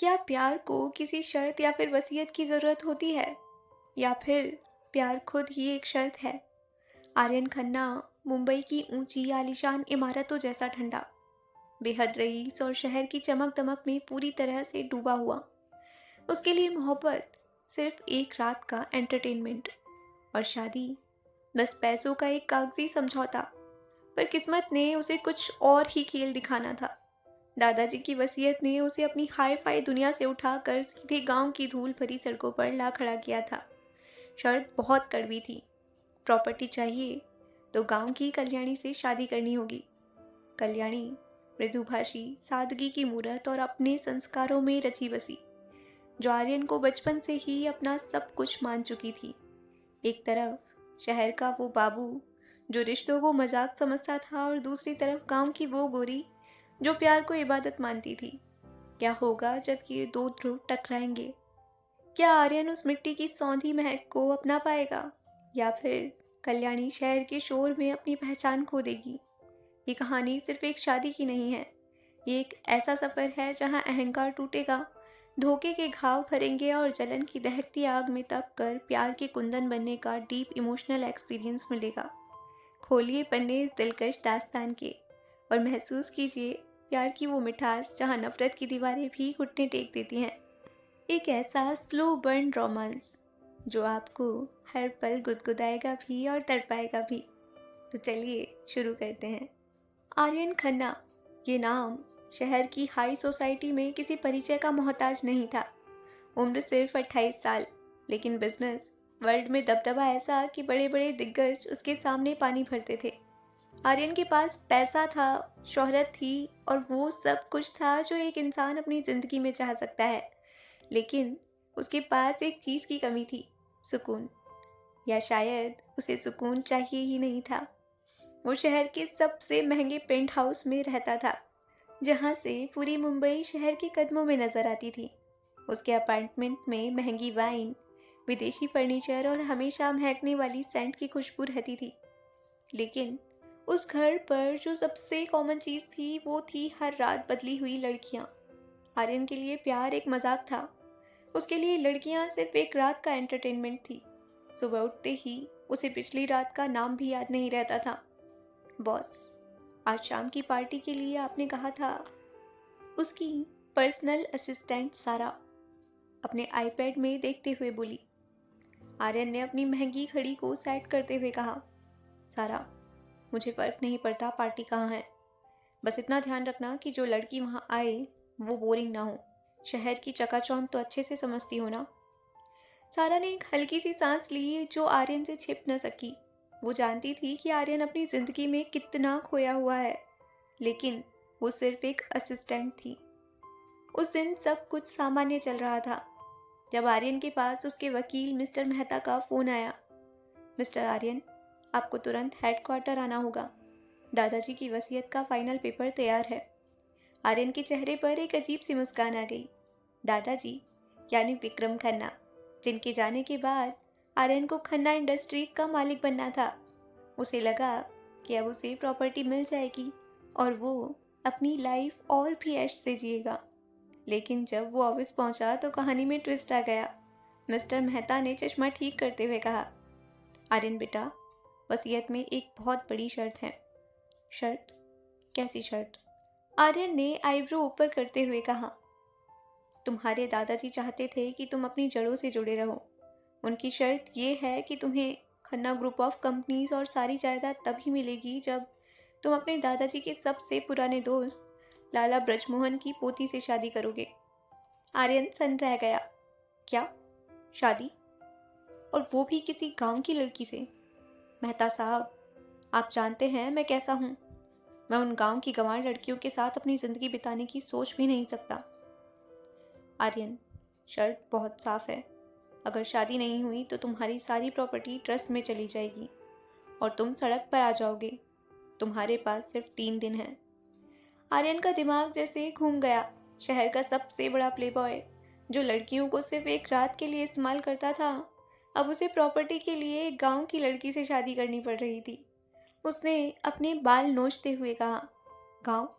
क्या प्यार को किसी शर्त या फिर वसीयत की ज़रूरत होती है, या फिर प्यार खुद ही एक शर्त है? आर्यन खन्ना मुंबई की ऊंची आलीशान इमारतों जैसा ठंडा, बेहद रईस और शहर की चमक दमक में पूरी तरह से डूबा हुआ। उसके लिए मोहब्बत सिर्फ एक रात का एंटरटेनमेंट और शादी बस पैसों का एक कागजी समझौता। पर किस्मत ने उसे कुछ और ही खेल दिखाना था। दादाजी की वसीयत ने उसे अपनी हाई फाई दुनिया से उठाकर सीधे गांव की धूल भरी सड़कों पर ला खड़ा किया था। शर्त बहुत कड़वी थी। प्रॉपर्टी चाहिए तो गांव की कल्याणी से शादी करनी होगी। कल्याणी मृदुभाषी, सादगी की मूरत और अपने संस्कारों में रची बसी, जो आर्यन को बचपन से ही अपना सब कुछ मान चुकी थी। एक तरफ शहर का वो बाबू जो रिश्तों को मजाक समझता था, और दूसरी तरफ गांव की वो गोरी जो प्यार को इबादत मानती थी। क्या होगा जब ये दो ध्रुव टकराएंगे? क्या आर्यन उस मिट्टी की सौंधी महक को अपना पाएगा, या फिर कल्याणी शहर के शोर में अपनी पहचान खो देगी? ये कहानी सिर्फ एक शादी की नहीं है। ये एक ऐसा सफ़र है जहां अहंकार टूटेगा, धोखे के घाव भरेंगे और जलन की दहकती आग में तप कर प्यार के कुंदन बनने का डीप इमोशनल एक्सपीरियंस मिलेगा। खोलिए पन्ने इस दिलकश दास्तान के और महसूस कीजिए प्यार की वो मिठास जहाँ नफरत की दीवारें भी घुटने टेक देती हैं। एक ऐसा स्लो बर्न रोमांस जो आपको हर पल गुदगुदाएगा भी और तड़पाएगा भी। तो चलिए शुरू करते हैं। आर्यन खन्ना, ये नाम शहर की हाई सोसाइटी में किसी परिचय का मोहताज नहीं था। उम्र सिर्फ 28 साल, लेकिन बिजनेस वर्ल्ड में दबदबा ऐसा कि बड़े बड़े दिग्गज उसके सामने पानी भरते थे। आर्यन के पास पैसा था, शोहरत थी और वो सब कुछ था जो एक इंसान अपनी ज़िंदगी में चाह सकता है। लेकिन उसके पास एक चीज़ की कमी थी, सुकून। या शायद उसे सुकून चाहिए ही नहीं था। वो शहर के सबसे महंगे पेंट हाउस में रहता था, जहाँ से पूरी मुंबई शहर के कदमों में नजर आती थी। उसके अपार्टमेंट में महंगी वाइन, विदेशी फर्नीचर और हमेशा महकने वाली सेंट की खुशबू रहती थी। लेकिन उस घर पर जो सबसे कॉमन चीज़ थी वो थी हर रात बदली हुई लड़कियाँ। आर्यन के लिए प्यार एक मजाक था। उसके लिए लड़कियाँ सिर्फ एक रात का एंटरटेनमेंट थी। सुबह उठते ही उसे पिछली रात का नाम भी याद नहीं रहता था। बॉस, आज शाम की पार्टी के लिए आपने कहा था। उसकी पर्सनल असिस्टेंट सारा अपने आईपैड में देखते हुए बोली। आर्यन ने अपनी महंगी घड़ी को सेट करते हुए कहा, सारा, मुझे फ़र्क नहीं पड़ता पार्टी कहाँ है, बस इतना ध्यान रखना कि जो लड़की वहाँ आए वो बोरिंग ना हो। शहर की चकाचौंध तो अच्छे से समझती हो ना? सारा ने एक हल्की सी सांस ली जो आर्यन से छिप न सकी। वो जानती थी कि आर्यन अपनी ज़िंदगी में कितना खोया हुआ है, लेकिन वो सिर्फ एक असिस्टेंट थी। उस दिन सब कुछ सामान्य चल रहा था जब आर्यन के पास उसके वकील मिस्टर मेहता का फ़ोन आया। मिस्टर आर्यन, आपको तुरंत हेडक्वार्टर आना होगा। दादाजी की वसीयत का फाइनल पेपर तैयार है। आर्यन के चेहरे पर एक अजीब सी मुस्कान आ गई। दादाजी यानी विक्रम खन्ना, जिनके जाने के बाद आर्यन को खन्ना इंडस्ट्रीज का मालिक बनना था। उसे लगा कि अब उसे प्रॉपर्टी मिल जाएगी और वो अपनी लाइफ और भी ऐश से जिएगा। लेकिन जब वो ऑफिस पहुंचा तो कहानी में ट्विस्ट आ गया। मिस्टर मेहता ने चश्मा ठीक करते हुए कहा, आर्यन बेटा, वसीयत में एक बहुत बड़ी शर्त है। शर्त? कैसी शर्त? आर्यन ने आईब्रो ऊपर करते हुए कहा, तुम्हारे दादाजी चाहते थे कि तुम अपनी जड़ों से जुड़े रहो। उनकी शर्त ये है कि तुम्हें खन्ना ग्रुप ऑफ कंपनीज और सारी जायदाद तभी मिलेगी जब तुम अपने दादाजी के सबसे पुराने दोस्त लाला ब्रजमोहन की पोती से शादी करोगे। आर्यन सन्न रह गया। क्या? शादी? और वो भी किसी गांव की लड़की से? मेहता साहब, आप जानते हैं मैं कैसा हूँ। मैं उन गांव की गंवार लड़कियों के साथ अपनी ज़िंदगी बिताने की सोच भी नहीं सकता। आर्यन, शर्त बहुत साफ है। अगर शादी नहीं हुई तो तुम्हारी सारी प्रॉपर्टी ट्रस्ट में चली जाएगी और तुम सड़क पर आ जाओगे। तुम्हारे पास सिर्फ 3 दिन हैं। आर्यन का दिमाग जैसे घूम गया। शहर का सबसे बड़ा प्लेबॉय जो लड़कियों को सिर्फ एक रात के लिए इस्तेमाल करता था, अब उसे प्रॉपर्टी के लिए एक गांव की लड़की से शादी करनी पड़ रही थी। उसने अपने बाल नोचते हुए कहा, गांव?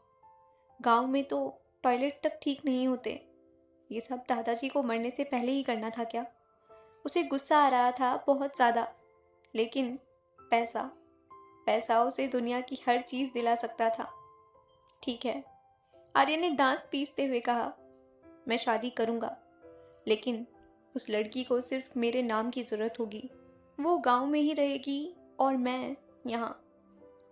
गांव में तो टॉयलेट तक ठीक नहीं होते। ये सब दादाजी को मरने से पहले ही करना था क्या? उसे गुस्सा आ रहा था बहुत ज़्यादा, लेकिन पैसा पैसा उसे दुनिया की हर चीज़ दिला सकता था। ठीक है, आर्यन ने दांत पीसते हुए कहा, मैं शादी करूँगा, लेकिन उस लड़की को सिर्फ मेरे नाम की ज़रूरत होगी। वो गांव में ही रहेगी और मैं यहाँ।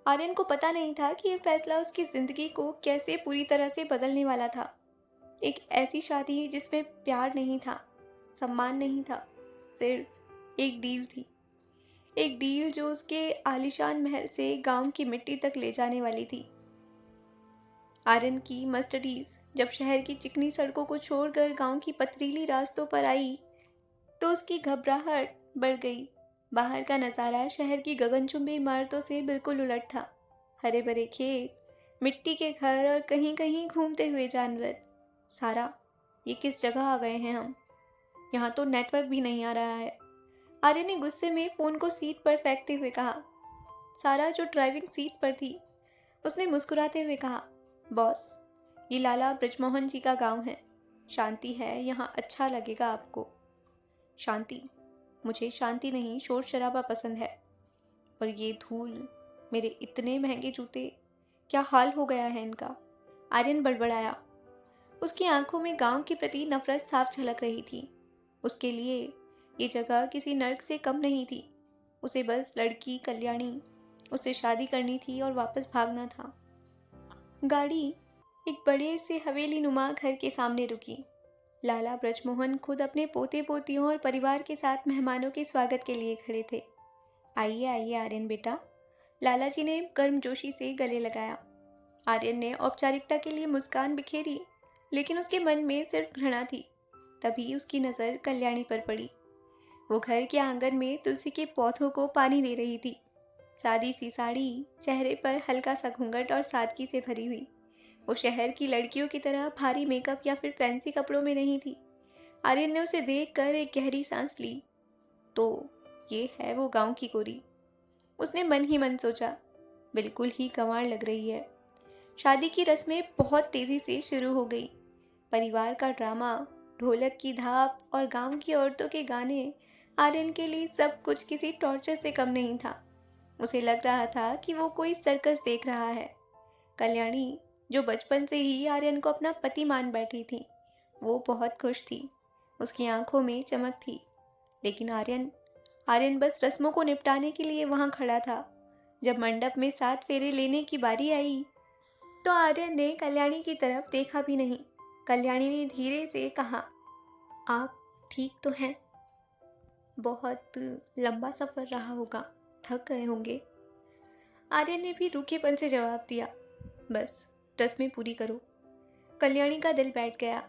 आर्यन को पता नहीं था कि यह फैसला उसकी ज़िंदगी को कैसे पूरी तरह से बदलने वाला था। एक ऐसी शादी जिसमें प्यार नहीं था, सम्मान नहीं था, सिर्फ एक डील थी। एक डील जो उसके आलीशान महल से गांव की मिट्टी तक ले जाने वाली थी। आर्यन की मर्सिडीज जब शहर की चिकनी सड़कों को छोड़कर गांव की पथरीली रास्तों पर आई तो उसकी घबराहट बढ़ गई। बाहर का नज़ारा शहर की गगनचुंबी इमारतों से बिल्कुल उलट था। हरे भरे खेत, मिट्टी के घर और कहीं कहीं घूमते हुए जानवर। सारा, ये किस जगह आ गए हैं हम? यहाँ तो नेटवर्क भी नहीं आ रहा है। आर्यन ने गुस्से में फ़ोन को सीट पर फेंकते हुए कहा। सारा, जो ड्राइविंग सीट पर थी, उसने मुस्कुराते हुए कहा, बॉस, ये लाला ब्रजमोहन जी का गांव है। शांति है यहाँ, अच्छा लगेगा आपको। शांति? मुझे शांति नहीं, शोर शराबा पसंद है। और ये धूल, मेरे इतने महंगे जूते, क्या हाल हो गया है इनका? आर्यन बड़बड़ाया। उसकी आंखों में गांव के प्रति नफरत साफ झलक रही थी। उसके लिए ये जगह किसी नर्क से कम नहीं थी। उसे बस लड़की कल्याणी, उससे शादी करनी थी और वापस भागना था। गाड़ी एक बड़े से हवेली नुमा घर के सामने रुकी। लाला ब्रजमोहन खुद अपने पोते पोतियों और परिवार के साथ मेहमानों के स्वागत के लिए खड़े थे। आइए आइए आर्यन बेटा, लालाजी ने गर्मजोशी से गले लगाया। आर्यन ने औपचारिकता के लिए मुस्कान बिखेरी, लेकिन उसके मन में सिर्फ घृणा थी। तभी उसकी नज़र कल्याणी पर पड़ी। वो घर के आंगन में तुलसी के पौधों को पानी दे रही थी। सादी सी साड़ी, चेहरे पर हल्का सा घूंघट और सादगी से भरी हुई। वो शहर की लड़कियों की तरह भारी मेकअप या फिर फैंसी कपड़ों में नहीं थी। आर्यन ने उसे देखकर एक गहरी सांस ली। तो ये है वो गांव की गोरी, उसने मन ही मन सोचा। बिल्कुल ही गंवार लग रही है। शादी की रस्में बहुत तेजी से शुरू हो गई। परिवार का ड्रामा, ढोलक की धाप और गांव की औरतों के गाने, आर्यन के लिए सब कुछ किसी टॉर्चर से कम नहीं था। उसे लग रहा था कि वो कोई सर्कस देख रहा है। कल्याणी, जो बचपन से ही आर्यन को अपना पति मान बैठी थी, वो बहुत खुश थी। उसकी आंखों में चमक थी। लेकिन आर्यन बस रस्मों को निपटाने के लिए वहां खड़ा था। जब मंडप में 7 फेरे लेने की बारी आई तो आर्यन ने कल्याणी की तरफ देखा भी नहीं। कल्याणी ने धीरे से कहा, आप ठीक तो हैं? बहुत लंबा सफ़र रहा होगा, थक गए होंगे। आर्यन ने भी रूखेपन से जवाब दिया, बस रस्में पूरी करो। कल्याणी का दिल बैठ गया।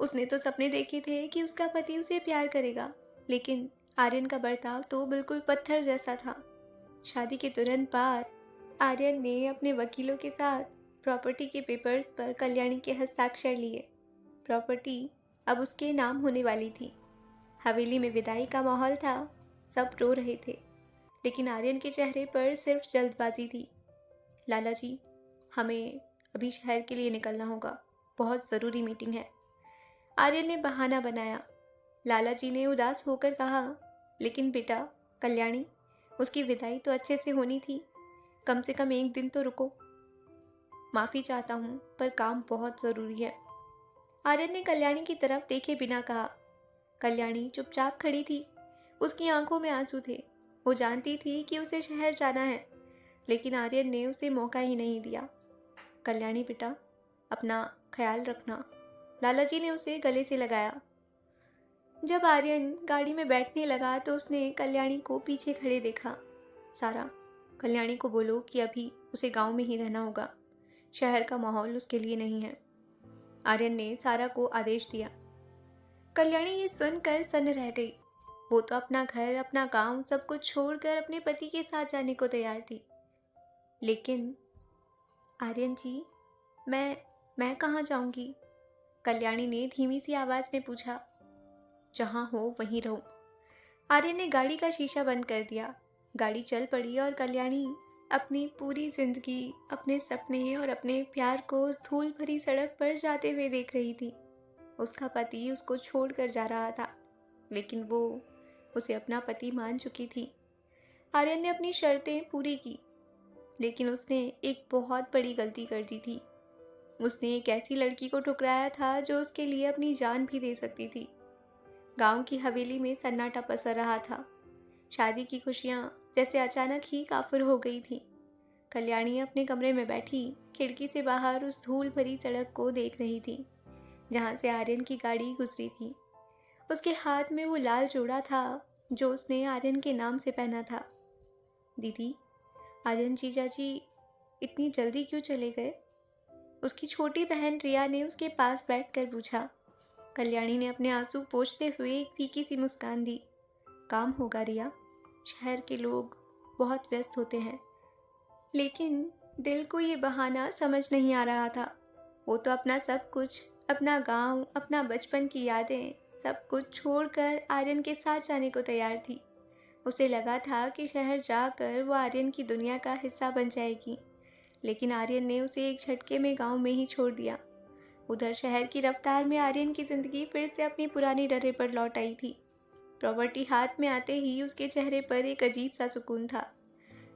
उसने तो सपने देखे थे कि उसका पति उसे प्यार करेगा, लेकिन आर्यन का बर्ताव तो बिल्कुल पत्थर जैसा था। शादी के तुरंत बाद आर्यन ने अपने वकीलों के साथ प्रॉपर्टी के पेपर्स पर कल्याणी के हस्ताक्षर लिए। प्रॉपर्टी अब उसके नाम होने वाली थी। हवेली में विदाई का माहौल था। सब रो रहे थे, लेकिन आर्यन के चेहरे पर सिर्फ जल्दबाजी थी। लाला जी, हमें अभी शहर के लिए निकलना होगा, बहुत ज़रूरी मीटिंग है। आर्यन ने बहाना बनाया। लाला जी ने उदास होकर कहा, लेकिन बेटा, कल्याणी, उसकी विदाई तो अच्छे से होनी थी, कम से कम एक दिन तो रुको। माफ़ी चाहता हूँ, पर काम बहुत ज़रूरी है। आर्यन ने कल्याणी की तरफ देखे बिना कहा। कल्याणी चुपचाप खड़ी थी। उसकी आंखों में आंसू थे। वो जानती थी कि उसे शहर जाना है, लेकिन आर्यन ने उसे मौका ही नहीं दिया। कल्याणी बेटा, अपना ख्याल रखना। लालाजी ने उसे गले से लगाया। जब आर्यन गाड़ी में बैठने लगा तो उसने कल्याणी को पीछे खड़े देखा। सारा, कल्याणी को बोलो कि अभी उसे गांव में ही रहना होगा, शहर का माहौल उसके लिए नहीं है। आर्यन ने सारा को आदेश दिया। कल्याणी ये सुनकर सन्न रह गई। वो तो अपना घर, अपना गांव, सब कुछ छोड़कर अपने पति के साथ जाने को तैयार थी। लेकिन आर्यन जी, मैं कहाँ जाऊंगी? कल्याणी ने धीमी सी आवाज़ में पूछा। जहाँ हो वहीं रहो। आर्यन ने गाड़ी का शीशा बंद कर दिया। गाड़ी चल पड़ी और कल्याणी अपनी पूरी जिंदगी, अपने सपने और अपने प्यार को उस धूल भरी सड़क पर जाते हुए देख रही थी। उसका पति उसको छोड़कर जा रहा था, लेकिन वो उसे अपना पति मान चुकी थी। आर्यन ने अपनी शर्तें पूरी की, लेकिन उसने एक बहुत बड़ी गलती कर दी थी। उसने एक ऐसी लड़की को ठुकराया था जो उसके लिए अपनी जान भी दे सकती थी। गांव की हवेली में सन्नाटा पसर रहा था। शादी की खुशियां जैसे अचानक ही काफिर हो गई थी। कल्याणी अपने कमरे में बैठी खिड़की से बाहर उस धूल भरी सड़क को देख रही थी, जहां से आर्यन की गाड़ी गुजरी थी। उसके हाथ में वो लाल जोड़ा था जो उसने आर्यन के नाम से पहना था। दीदी, आर्यन जीजा जी इतनी जल्दी क्यों चले गए? उसकी छोटी बहन रिया ने उसके पास बैठकर पूछा। कल्याणी ने अपने आंसू पोंछते हुए एक फीकी सी मुस्कान दी। काम होगा रिया, शहर के लोग बहुत व्यस्त होते हैं। लेकिन दिल को ये बहाना समझ नहीं आ रहा था। वो तो अपना सब कुछ, अपना गांव, अपना बचपन की यादें, सब कुछ छोड़कर आर्यन के साथ जाने को तैयार थी। उसे लगा था कि शहर जाकर वो आर्यन की दुनिया का हिस्सा बन जाएगी, लेकिन आर्यन ने उसे एक झटके में गांव में ही छोड़ दिया। उधर शहर की रफ्तार में आर्यन की जिंदगी फिर से अपनी पुरानी डरे पर लौट आई थी। प्रॉपर्टी हाथ में आते ही उसके चेहरे पर एक अजीब सा सुकून था,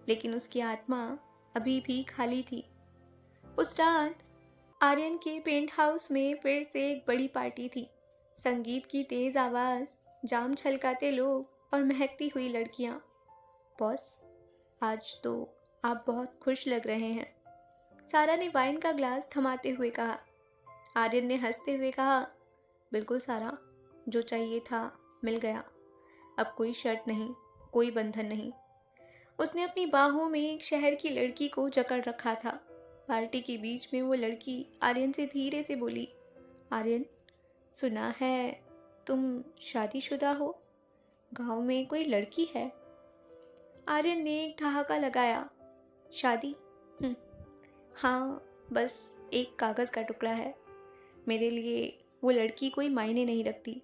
लेकिन उसकी आत्मा अभी भी खाली थी। उस रात आर्यन के पेंट हाउस में फिर से एक बड़ी पार्टी थी। संगीत की तेज आवाज़, जाम छलकाते लोग और महकती हुई लड़कियां। बॉस, आज तो आप बहुत खुश लग रहे हैं, सारा ने वाइन का ग्लास थमाते हुए कहा। आर्यन ने हंसते हुए कहा, बिल्कुल सारा, जो चाहिए था मिल गया। अब कोई शर्त नहीं, कोई बंधन नहीं। उसने अपनी बाहों में एक शहर की लड़की को जकड़ रखा था। पार्टी के बीच में वो लड़की आर्यन से धीरे से बोली, आर्यन, सुना है तुम शादीशुदा हो? गांव में कोई लड़की है? आर्यन ने एक ठहाका लगाया। शादी? हाँ, बस एक कागज़ का टुकड़ा है। मेरे लिए वो लड़की कोई मायने नहीं रखती।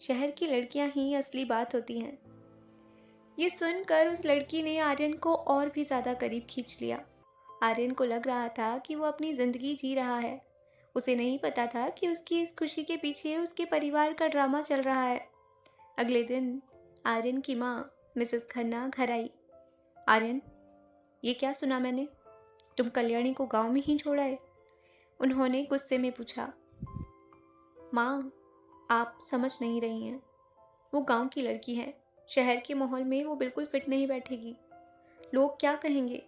शहर की लड़कियां ही असली बात होती हैं। ये सुनकर उस लड़की ने आर्यन को और भी ज़्यादा करीब खींच लिया। आर्यन को लग रहा था कि वो अपनी ज़िंदगी जी रहा है। उसे नहीं पता था कि उसकी इस खुशी के पीछे उसके परिवार का ड्रामा चल रहा है। अगले दिन आर्यन की माँ मिसेस खन्ना घर आई। आर्यन, ये क्या सुना मैंने? तुम कल्याणी को गांव में ही छोड़ आए? उन्होंने गुस्से में पूछा। माँ, आप समझ नहीं रही हैं। वो गांव की लड़की है। शहर के माहौल में वो बिल्कुल फिट नहीं बैठेगी। लोग क्या कहेंगे?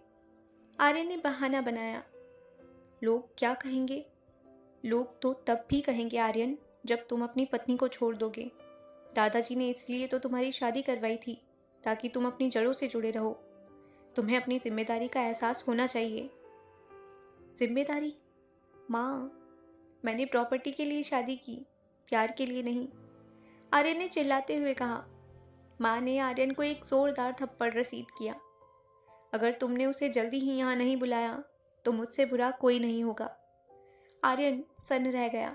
आर्यन ने बहाना बनाया। लोग क्या कहेंगे? लोग तो तब भी कहेंगे आर्यन, जब तुम अपनी पत्नी को छोड़ दोगे। दादाजी ने इसलिए तो तुम्हारी शादी करवाई थी, ताकि तुम अपनी जड़ों से जुड़े रहो। तुम्हें अपनी जिम्मेदारी का एहसास होना चाहिए। जिम्मेदारी? माँ, मैंने प्रॉपर्टी के लिए शादी की, प्यार के लिए नहीं, आर्यन ने चिल्लाते हुए कहा। माँ ने आर्यन को एक जोरदार थप्पड़ रसीद किया। अगर तुमने उसे जल्दी ही यहाँ नहीं बुलाया तो मुझसे बुरा कोई नहीं होगा। आर्यन सन्न रह गया।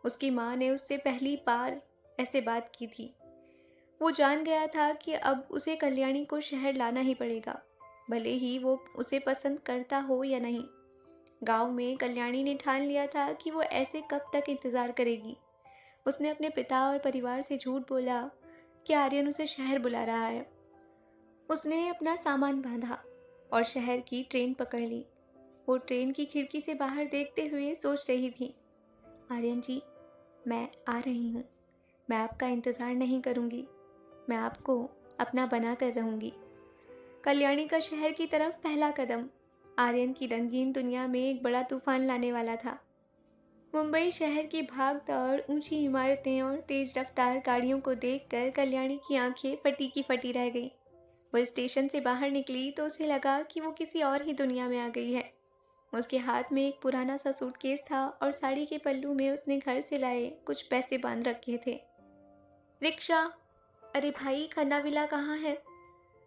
उसकी माँ ने उससे पहली बार ऐसे बात की थी। वो जान गया था कि अब उसे कल्याणी को शहर लाना ही पड़ेगा, भले ही वो उसे पसंद करता हो या नहीं। गांव में कल्याणी ने ठान लिया था कि वो ऐसे कब तक इंतज़ार करेगी। उसने अपने पिता और परिवार से झूठ बोला कि आर्यन उसे शहर बुला रहा है। उसने अपना सामान बांधा और शहर की ट्रेन पकड़ ली। वो ट्रेन की खिड़की से बाहर देखते हुए सोच रही थी, आर्यन जी, मैं आ रही हूँ। मैं आपका इंतज़ार नहीं करूँगी। मैं आपको अपना बना कर रहूँगी। कल्याणी का शहर की तरफ पहला कदम आर्यन की रंगीन दुनिया में एक बड़ा तूफान लाने वाला था। मुंबई शहर की भागदौड़, ऊंची इमारतें और तेज रफ्तार गाड़ियों को देखकर कल्याणी की आंखें फटी की फटी रह गईं। वो स्टेशन से बाहर निकली तो उसे लगा कि वो किसी और ही दुनिया में आ गई है। उसके हाथ में एक पुराना सा सूटकेस था और साड़ी के पल्लू में उसने घर से लाए कुछ पैसे बांध रखे थे। रिक्शा? अरे भाई, खन्ना विला कहाँ है?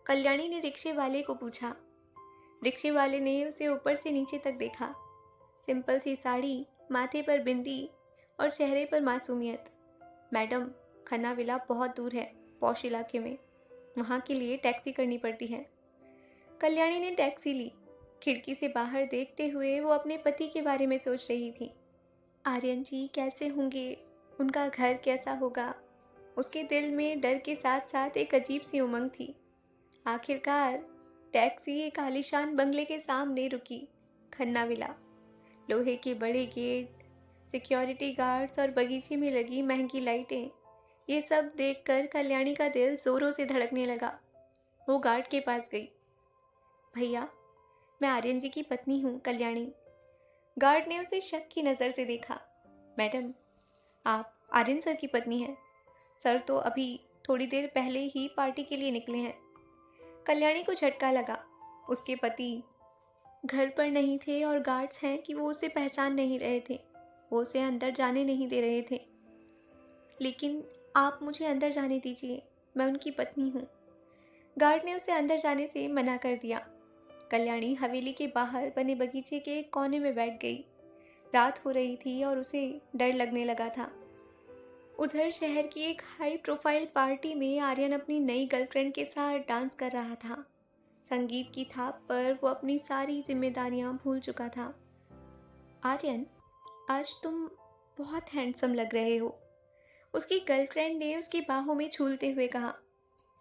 कल्याणी ने रिक्शे वाले को पूछा। रिक्शे वाले ने उसे ऊपर से नीचे तक देखा। सिंपल सी साड़ी, माथे पर बिंदी और चेहरे पर मासूमियत। मैडम, खन्ना विला बहुत दूर है, पॉश इलाके में। वहाँ के लिए टैक्सी करनी पड़ती है। कल्याणी ने टैक्सी ली। खिड़की से बाहर देखते हुए वो अपने पति के बारे में सोच रही थी। आर्यन जी कैसे होंगे? उनका घर कैसा होगा? उसके दिल में डर के साथ साथ एक अजीब सी उमंग थी। आखिरकार टैक्सी एक आलीशान बंगले के सामने रुकी। खन्ना विला, लोहे के बड़े गेट, सिक्योरिटी गार्ड्स और बगीचे में लगी महंगी लाइटें, ये सब देखकर कल्याणी का दिल जोरों से धड़कने लगा। वो गार्ड के पास गई। भैया, मैं आर्यन जी की पत्नी हूँ, कल्याणी। गार्ड ने उसे शक की नज़र से देखा। मैडम, आप आर्यन सर की पत्नी हैं? सर तो अभी थोड़ी देर पहले ही पार्टी के लिए निकले हैं। कल्याणी को झटका लगा। उसके पति घर पर नहीं थे और गार्ड्स हैं कि वो उसे पहचान नहीं रहे थे। वो उसे अंदर जाने नहीं दे रहे थे। लेकिन आप मुझे अंदर जाने दीजिए, मैं उनकी पत्नी हूँ। गार्ड ने उसे अंदर जाने से मना कर दिया। कल्याणी हवेली के बाहर बने बगीचे के एक कोने में बैठ गई। रात हो रही थी और उसे डर लगने लगा था। उधर शहर की एक हाई प्रोफाइल पार्टी में आर्यन अपनी नई गर्लफ्रेंड के साथ डांस कर रहा था। संगीत की थाप पर वो अपनी सारी जिम्मेदारियां भूल चुका था। आर्यन, आज तुम बहुत हैंडसम लग रहे हो, उसकी गर्लफ्रेंड ने उसकी बाहों में झूलते हुए कहा।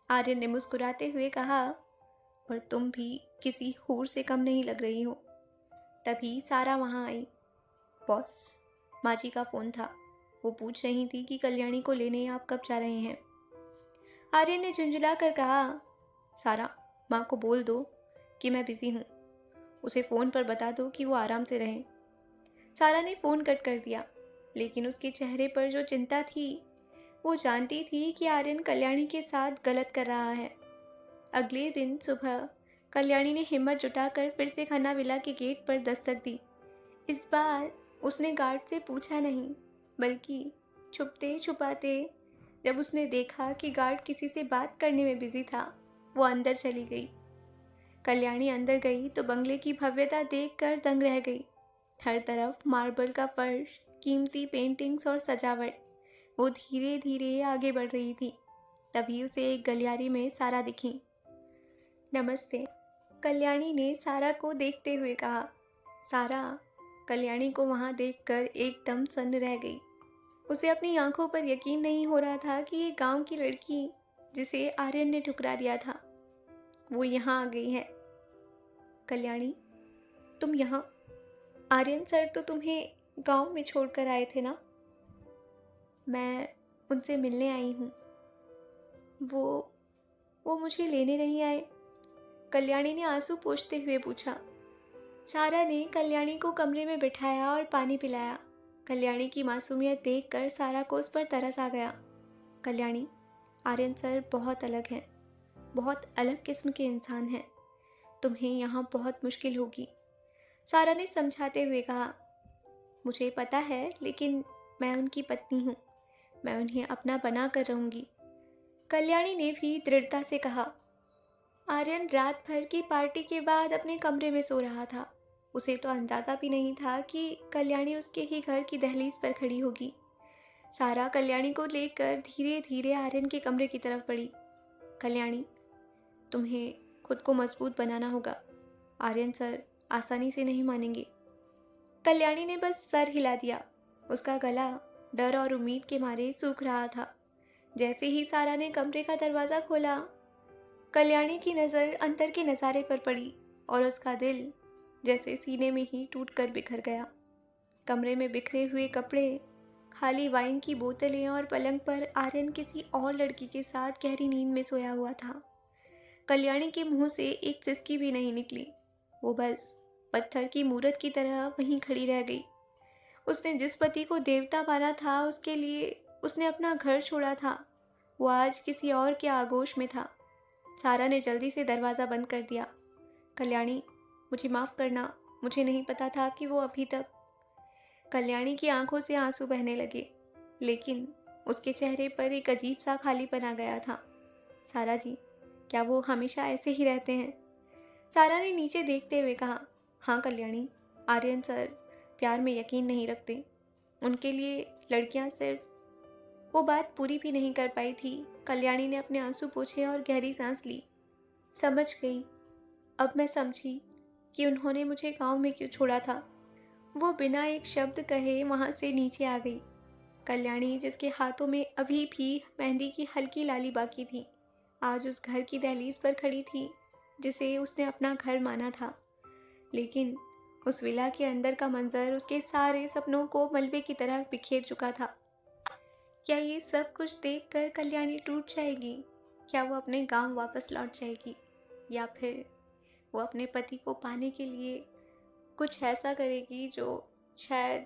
आर्यन ने मुस्कुराते हुए कहा, पर तुम भी किसी हूर से कम नहीं लग रही हो। तभी सारा वहाँ आई। बॉस, माँ जी का फ़ोन था। वो पूछ रही थी कि कल्याणी को लेने आप कब जा रहे हैं। आर्यन ने झुंझुला कर कहा, सारा, माँ को बोल दो कि मैं बिज़ी हूँ। उसे फ़ोन पर बता दो कि वो आराम से रहें। सारा ने फ़ोन कट कर दिया, लेकिन उसके चेहरे पर जो चिंता थी, वो जानती थी कि आर्यन कल्याणी के साथ गलत कर रहा है। अगले दिन सुबह कल्याणी ने हिम्मत जुटाकर फिर से खन्ना विला के गेट पर दस्तक दी। इस बार उसने गार्ड से पूछा नहीं, बल्कि छुपते छुपाते जब उसने देखा कि गार्ड किसी से बात करने में बिजी था, वो अंदर चली गई। कल्याणी अंदर गई तो बंगले की भव्यता देखकर दंग रह गई। हर तरफ मार्बल का फर्श, कीमती पेंटिंग्स और सजावट। वो धीरे धीरे आगे बढ़ रही थी। तभी उसे एक गलियारी में सारा दिखी। नमस्ते, कल्याणी ने सारा को देखते हुए कहा। सारा कल्याणी को वहाँ देखकर एकदम सन्न रह गई। उसे अपनी आंखों पर यकीन नहीं हो रहा था कि ये गांव की लड़की जिसे आर्यन ने ठुकरा दिया था, वो यहाँ आ गई है। कल्याणी, तुम यहाँ? आर्यन सर तो तुम्हें गांव में छोड़कर आए थे ना? मैं उनसे मिलने आई हूँ। वो मुझे लेने नहीं आए? कल्याणी ने आंसू पोंछते हुए पूछा। सारा ने कल्याणी को कमरे में बिठाया और पानी पिलाया। कल्याणी की मासूमियत देखकर सारा को उस पर तरस आ गया। कल्याणी, आर्यन सर बहुत अलग हैं, बहुत अलग किस्म के इंसान हैं। तुम्हें यहाँ बहुत मुश्किल होगी, सारा ने समझाते हुए कहा। मुझे पता है, लेकिन मैं उनकी पत्नी हूँ। मैं उन्हें अपना बना कर रहूँगी, कल्याणी ने भी दृढ़ता से कहा। आर्यन रात भर की पार्टी के बाद अपने कमरे में सो रहा था। उसे तो अंदाज़ा भी नहीं था कि कल्याणी उसके ही घर की दहलीज पर खड़ी होगी। सारा कल्याणी को लेकर धीरे धीरे आर्यन के कमरे की तरफ बढ़ी। कल्याणी, तुम्हें खुद को मजबूत बनाना होगा। आर्यन सर आसानी से नहीं मानेंगे। कल्याणी ने बस सर हिला दिया। उसका गला डर और उम्मीद के मारे सूख रहा था। जैसे ही सारा ने कमरे का दरवाज़ा खोला, कल्याणी की नज़र अंदर के नज़ारे पर पड़ी और उसका दिल जैसे सीने में ही टूटकर बिखर गया। कमरे में बिखरे हुए कपड़े, खाली वाइन की बोतलें और पलंग पर आर्यन किसी और लड़की के साथ गहरी नींद में सोया हुआ था। कल्याणी के मुंह से एक सिसकी भी नहीं निकली। वो बस पत्थर की मूरत की तरह वहीं खड़ी रह गई। उसने जिस पति को देवता माना था, उसके लिए उसने अपना घर छोड़ा था, वो आज किसी और के आगोश में था। सारा ने जल्दी से दरवाज़ा बंद कर दिया। कल्याणी, मुझे माफ़ करना, मुझे नहीं पता था कि वो अभी तक। कल्याणी की आंखों से आंसू बहने लगे, लेकिन उसके चेहरे पर एक अजीब सा खालीपन आ गया था। सारा जी, क्या वो हमेशा ऐसे ही रहते हैं? सारा ने नीचे देखते हुए कहा। हाँ कल्याणी, आर्यन सर प्यार में यकीन नहीं रखते। उनके लिए लड़कियां सिर्फ। वो बात पूरी भी नहीं कर पाई थी। कल्याणी ने अपने आंसू पोंछे और गहरी सांस ली। समझ गई, अब मैं समझी कि उन्होंने मुझे गांव में क्यों छोड़ा था। वो बिना एक शब्द कहे वहां से नीचे आ गई। कल्याणी, जिसके हाथों में अभी भी मेहंदी की हल्की लाली बाकी थी, आज उस घर की दहलीज पर खड़ी थी जिसे उसने अपना घर माना था। लेकिन उस विला के अंदर का मंजर उसके सारे सपनों को मलबे की तरह बिखेर चुका था। क्या ये सब कुछ देखकर कल्याणी टूट जाएगी? क्या वो अपने गांव वापस लौट जाएगी, या फिर वो अपने पति को पाने के लिए कुछ ऐसा करेगी जो शायद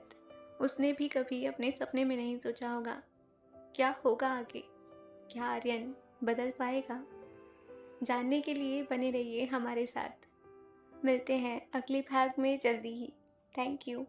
उसने भी कभी अपने सपने में नहीं सोचा होगा? क्या होगा आगे? क्या आर्यन बदल पाएगा? जानने के लिए बने रहिए हमारे साथ। मिलते हैं अगले भाग में जल्दी ही। Thank you.